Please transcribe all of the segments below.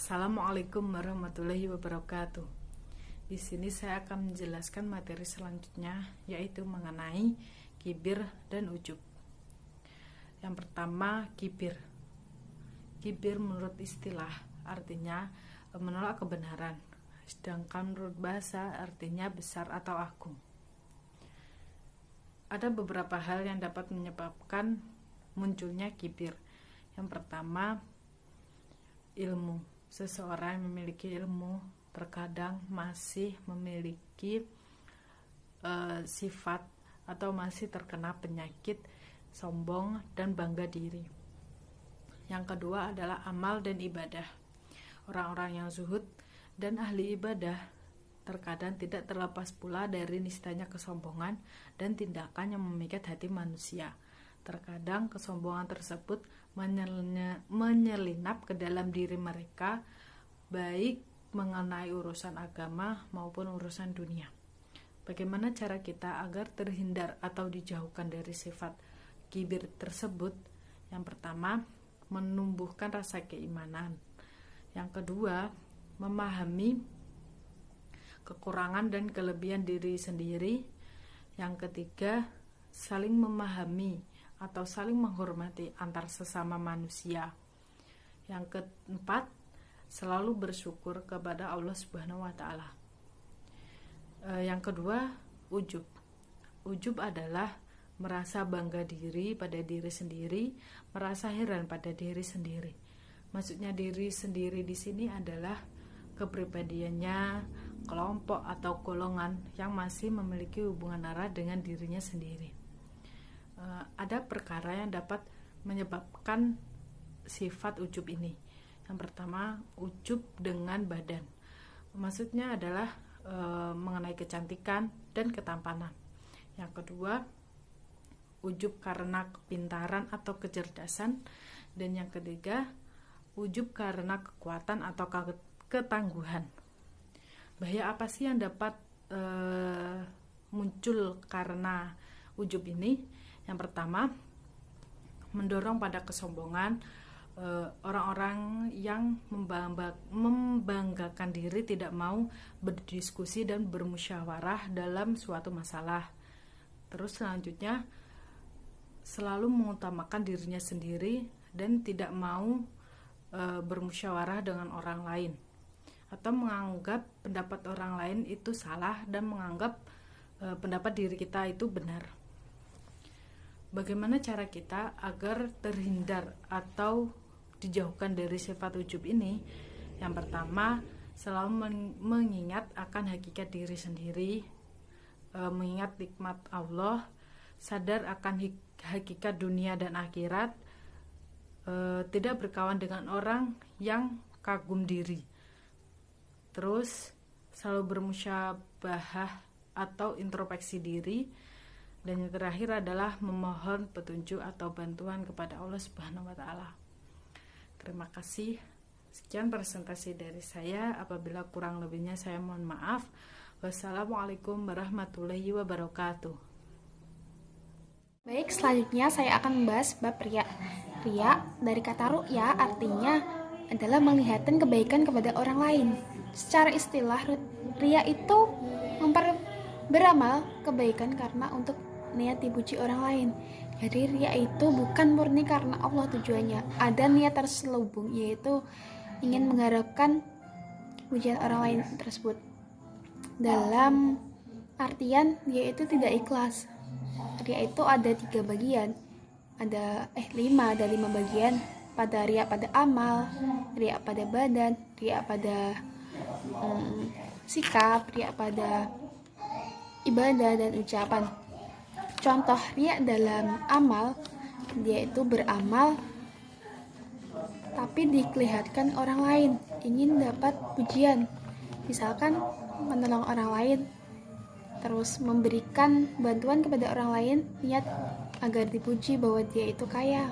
Assalamualaikum warahmatullahi wabarakatuh. Di sini saya akan menjelaskan materi selanjutnya, yaitu mengenai kibir dan ujub. Yang pertama, kibir. Kibir menurut istilah artinya menolak kebenaran, sedangkan menurut bahasa artinya besar atau agung. Ada beberapa hal yang dapat menyebabkan munculnya kibir. Yang pertama, ilmu. Seseorang yang memiliki ilmu terkadang masih memiliki sifat atau masih terkena penyakit sombong dan bangga diri. Yang kedua adalah amal dan ibadah. Orang-orang yang zuhud dan ahli ibadah terkadang tidak terlepas pula dari nistanya kesombongan dan tindakan yang memikat hati manusia. Terkadang kesombongan tersebut menyelinap ke dalam diri mereka, baik mengenai urusan agama maupun urusan dunia. Bagaimana cara kita agar terhindar atau dijauhkan dari sifat kibir tersebut? Yang pertama, menumbuhkan rasa keimanan. Yang kedua, memahami kekurangan dan kelebihan diri sendiri. Yang ketiga, saling memahami atau saling menghormati antar sesama manusia. Yang keempat, selalu bersyukur kepada Allah Subhanahu wa Ta'ala. Yang kedua, ujub. Ujub adalah merasa bangga diri pada diri sendiri, merasa heran pada diri sendiri. Maksudnya diri sendiri di sini adalah kepribadiannya, kelompok atau golongan yang masih memiliki hubungan erat dengan dirinya sendiri. Ada perkara yang dapat menyebabkan sifat ujub ini. Yang pertama, ujub dengan badan. Maksudnya adalah mengenai kecantikan dan ketampanan. Yang kedua, ujub karena kepintaran atau kecerdasan. Dan yang ketiga, ujub karena kekuatan atau ketangguhan. Bahaya apa sih yang dapat muncul karena ujub ini? Yang pertama, mendorong pada kesombongan. Orang-orang yang membanggakan diri tidak mau berdiskusi dan bermusyawarah dalam suatu masalah. Terus selanjutnya, selalu mengutamakan dirinya sendiri dan tidak mau bermusyawarah dengan orang lain, atau menganggap pendapat orang lain itu salah dan menganggap pendapat diri kita itu benar. Bagaimana cara kita agar terhindar atau dijauhkan dari sifat ujub ini? Yang pertama, selalu mengingat akan hakikat diri sendiri, mengingat nikmat Allah, sadar akan hakikat dunia dan akhirat, tidak berkawan dengan orang yang kagum diri. Terus selalu bermusyabahah atau introspeksi diri. Dan yang terakhir adalah memohon petunjuk atau bantuan kepada Allah Subhanahu wa Ta'ala. Terima kasih. Sekian presentasi dari saya. Apabila kurang lebihnya saya mohon maaf. Wassalamualaikum warahmatullahi wabarakatuh. Baik, selanjutnya saya akan membahas bab riya. Riya dari kata ru'ya artinya adalah melihatkan kebaikan kepada orang lain. Secara istilah, riya itu beramal kebaikan karena untuk niat dipuji orang lain. Jadi riya itu bukan murni karena Allah tujuannya. Ada niat terselubung, yaitu ingin mengharapkan pujian orang lain tersebut. Dalam artian dia itu tidak ikhlas. Riya itu ada 3 bagian. Ada 5 bagian. Pada riya pada amal, riya pada badan, riya pada sikap, riya pada ibadah dan ucapan. Contoh riya dalam amal, dia itu beramal tapi dilihatkan orang lain, ingin dapat pujian. Misalkan menolong orang lain, terus memberikan bantuan kepada orang lain, niat agar dipuji bahwa dia itu kaya.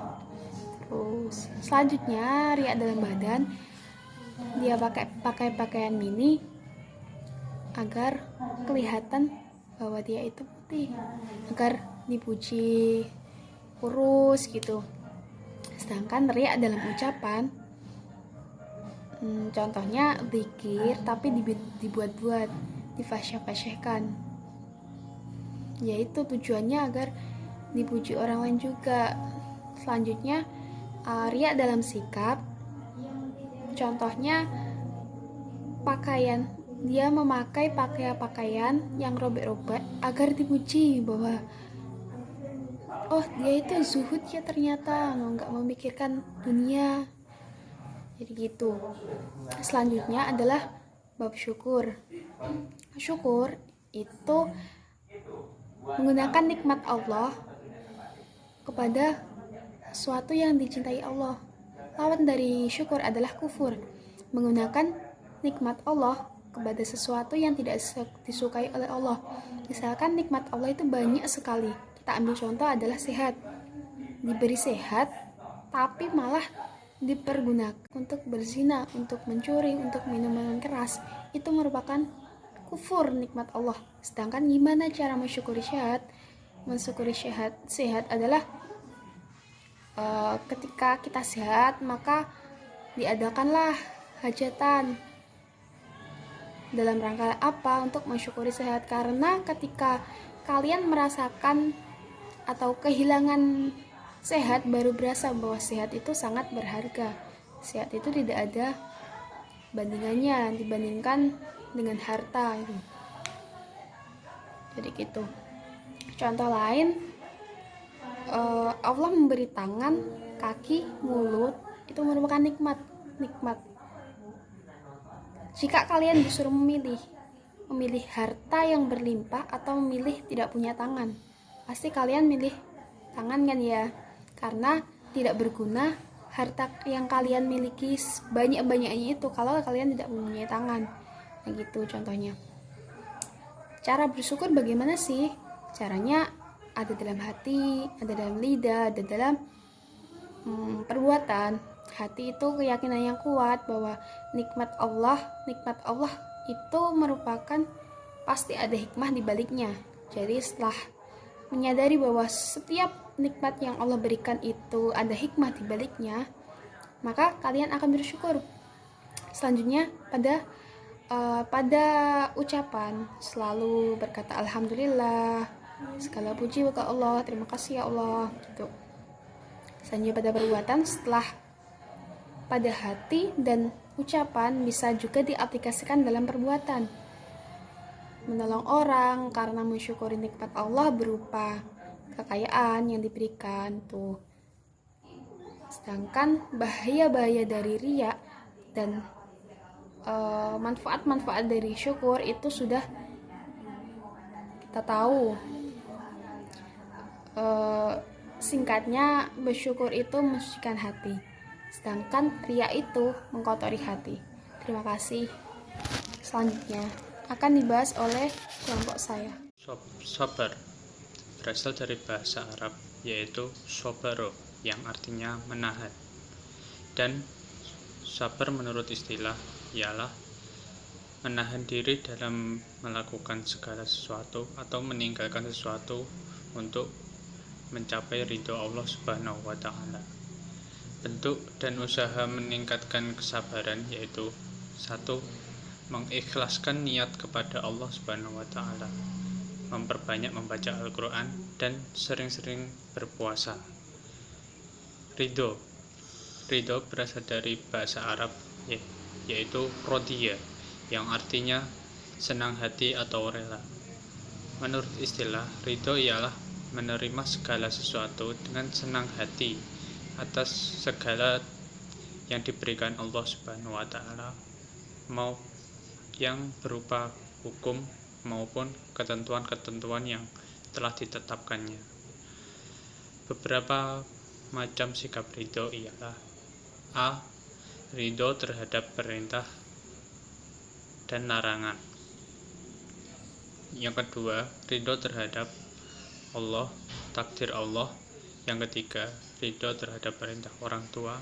Terus selanjutnya riya dalam badan, dia pakai pakaian mini agar kelihatan bahwa dia itu putih, agar dipuji kurus gitu. Sedangkan riya dalam ucapan, Contohnya zikir tapi dibuat-buat, difasyah-fasyahkan. Yaitu tujuannya agar dipuji orang lain juga. Selanjutnya riya dalam sikap. Contohnya pakaian, dia memakai pakaian yang robek-robek agar dipuji bahwa oh dia itu zuhud ya ternyata, nggak memikirkan dunia. Jadi gitu. Selanjutnya adalah bab syukur. Syukur itu menggunakan nikmat Allah kepada sesuatu yang dicintai Allah. Lawan dari syukur adalah kufur, menggunakan nikmat Allah kepada sesuatu yang tidak disukai oleh Allah. Misalkan nikmat Allah itu banyak sekali. Kita ambil contoh adalah sehat. Diberi sehat, tapi malah dipergunakan untuk berzina, untuk mencuri, untuk minum-minuman keras. Itu merupakan kufur nikmat Allah. Sedangkan gimana cara mensyukuri sehat? Mensyukuri sehat adalah ketika kita sehat, maka diadakanlah hajatan. Dalam rangka apa? Untuk mensyukuri sehat. Karena ketika kalian merasakan atau kehilangan sehat, baru berasa bahwa sehat itu sangat berharga. Sehat itu tidak ada bandingannya dibandingkan dengan harta itu. Jadi gitu. Contoh lain, Allah memberi tangan, kaki, mulut, itu merupakan nikmat. Jika kalian disuruh memilih harta yang berlimpah atau memilih tidak punya tangan, pasti kalian milih tangan kan ya? Karena tidak berguna harta yang kalian miliki banyak-banyaknya itu kalau kalian tidak mempunyai tangan. Nah gitu contohnya. Cara bersyukur bagaimana sih? Caranya ada dalam hati, ada dalam lidah, ada dalam perbuatan. Hati itu keyakinan yang kuat bahwa nikmat Allah itu merupakan pasti ada hikmah di baliknya. Jadi setelah menyadari bahwa setiap nikmat yang Allah berikan itu ada hikmah di baliknya, maka kalian akan bersyukur. Selanjutnya pada ucapan selalu berkata alhamdulillah, segala puji bagi Allah, terima kasih ya Allah gitu. Selanjutnya pada perbuatan, setelah pada hati dan ucapan bisa juga diaplikasikan dalam perbuatan. Menolong orang karena mensyukuri nikmat Allah berupa kekayaan yang diberikan tuh. Sedangkan bahaya-bahaya dari riya dan manfaat-manfaat dari syukur itu sudah kita tahu. Singkatnya, bersyukur itu mensucikan hati, sedangkan riya itu mengkotori hati. Terima kasih. Selanjutnya akan dibahas oleh kelompok saya. Sabar berasal dari bahasa Arab, yaitu sobaro, yang artinya menahan. Dan sabar menurut istilah ialah menahan diri dalam melakukan segala sesuatu atau meninggalkan sesuatu untuk mencapai ridho Allah Subhanahu wa Ta'ala. Bentuk dan usaha meningkatkan kesabaran yaitu 1. Mengikhlaskan niat kepada Allah Subhanahu wa Ta'ala, memperbanyak membaca Al-Quran dan sering-sering berpuasa. Ridho berasal dari bahasa Arab yaitu rodiya, yang artinya senang hati atau rela. Menurut istilah, ridho ialah menerima segala sesuatu dengan senang hati atas segala yang diberikan Allah Subhanahu wa Ta'ala, mau yang berupa hukum maupun ketentuan-ketentuan yang telah ditetapkannya. Beberapa macam sikap ridho ialah A. Ridho terhadap perintah dan larangan. Yang kedua, ridho terhadap Allah, takdir Allah. Yang ketiga, ridho terhadap perintah orang tua.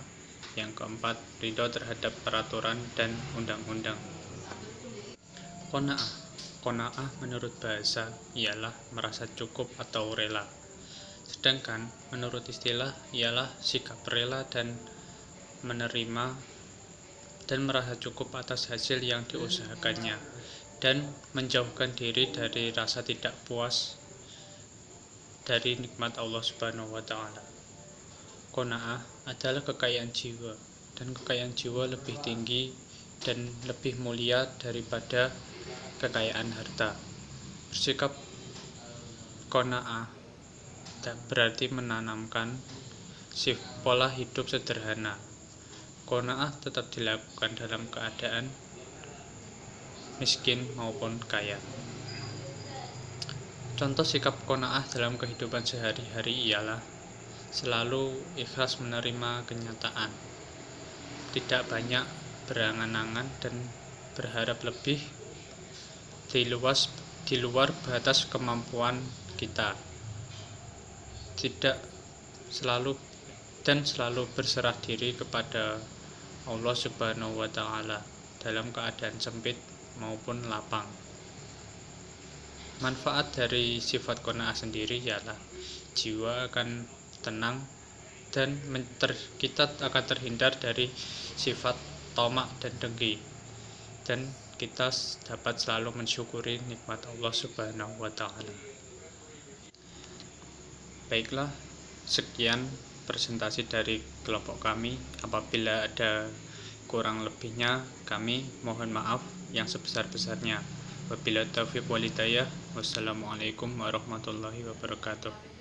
Yang keempat, ridho terhadap peraturan dan undang-undang. Qanaah menurut bahasa ialah merasa cukup atau rela. Sedangkan menurut istilah ialah sikap rela dan menerima dan merasa cukup atas hasil yang diusahakannya, dan menjauhkan diri dari rasa tidak puas dari nikmat Allah Subhanahu wa Ta'ala. Qanaah adalah kekayaan jiwa, dan kekayaan jiwa lebih tinggi dan lebih mulia daripada kekayaan harta. Bersikap qanaah berarti menanamkan pola hidup sederhana. Qanaah tetap dilakukan dalam keadaan miskin maupun kaya. Contoh sikap qanaah dalam kehidupan sehari-hari ialah selalu ikhlas menerima kenyataan, tidak banyak berangan-angan dan berharap lebih di luar batas kemampuan kita, selalu berserah diri kepada Allah Subhanahu wa Ta'ala dalam keadaan sempit maupun lapang. Manfaat dari sifat qanaah sendiri ialah jiwa akan tenang dan kita akan terhindar dari sifat tamak dan dengki, dan kita dapat selalu mensyukuri nikmat Allah Subhanahu wa Ta'ala. Baiklah, sekian presentasi dari kelompok kami. Apabila ada kurang lebihnya, kami mohon maaf yang sebesar-besarnya. Wabillahi taufiq wal hidayah. Wassalamualaikum warahmatullahi wabarakatuh.